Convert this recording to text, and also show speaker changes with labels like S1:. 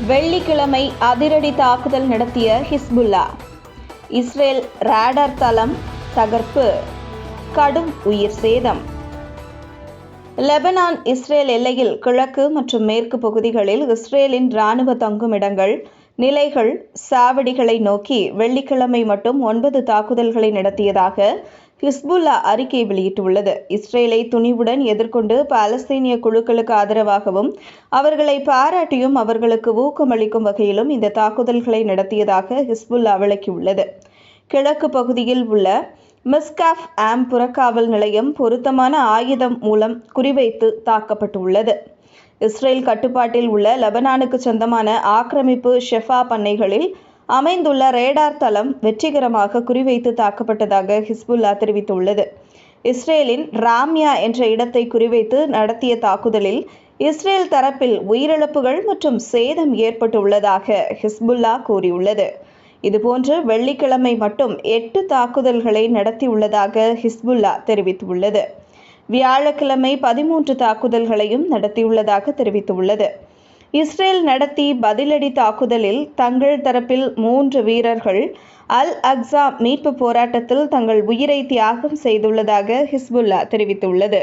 S1: வெள்ளிக்கிழமை அதிரடி தாக்குதல் நடத்திய ஹிஸ்புல்லா. இஸ்ரேல் ராடார் தளம் தகர்ப்பு, கடும் உயிர் சேதம். லெபனான் இஸ்ரேல் எல்லையில் கிழக்கு மற்றும் மேற்கு பகுதிகளில் இஸ்ரேலின் இராணுவ தங்குமிடங்கள், நிலைகள், சாவடிகளை நோக்கி வெள்ளிக்கிழமை மட்டும் 9 தாக்குதல்களை நடத்தியதாக ஹிஸ்புல்லா அறிக்கை வெளியிட்டுள்ளது. இஸ்ரேலை துணிவுடன் எதிர்கொண்டு பாலஸ்தீனிய குழுக்களுக்கு ஆதரவாகவும் அவர்களை பாராட்டியும் அவர்களுக்கு ஊக்கமளிக்கும் வகையிலும் இந்த தாக்குதல்களை நடத்தியதாக ஹிஸ்புல்லா விளக்கியுள்ளது. கிழக்கு பகுதியில் உள்ள மிஸ்காஃப் ஆம் புறக்காவல் நிலையம் பொருத்தமான ஆயுதம் மூலம் குறிவைத்து தாக்கப்பட்டுள்ளது. இஸ்ரேல் கட்டுப்பாட்டில் உள்ள லெபனானுக்கு சொந்தமான ஆக்கிரமிப்பு ஷெஃபா பண்ணைகளில் அமைந்துள்ள ரேடார் தளம் வெற்றிகரமாக குறிவைத்து தாக்கப்பட்டதாக ஹிஸ்புல்லா தெரிவித்துள்ளது. இஸ்ரேலின் ராம்யா என்ற இடத்தை குறிவைத்து நடத்திய தாக்குதலில் இஸ்ரேல் தரப்பில் உயிரிழப்புகள் மற்றும் சேதம் ஏற்பட்டுள்ளதாக ஹிஸ்புல்லா கூறியுள்ளது. இதுபோன்று வெள்ளிக்கிழமை மட்டும் 8 தாக்குதல்களை நடத்தியுள்ளதாக ஹிஸ்புல்லா தெரிவித்துள்ளது. வியாழக்கிழமை 13 தாக்குதல்களையும் நடத்தியுள்ளதாக தெரிவித்துள்ளது. இஸ்ரேல் நடத்தி பதிலடி தாக்குதலில் தங்கள் தரப்பில் 3 வீரர்கள் அல் அக்ஸா மீட்பு போராட்டத்தில் தங்கள் உயிரை தியாகம் செய்துள்ளதாக ஹிஸ்புல்லா தெரிவித்துள்ளது.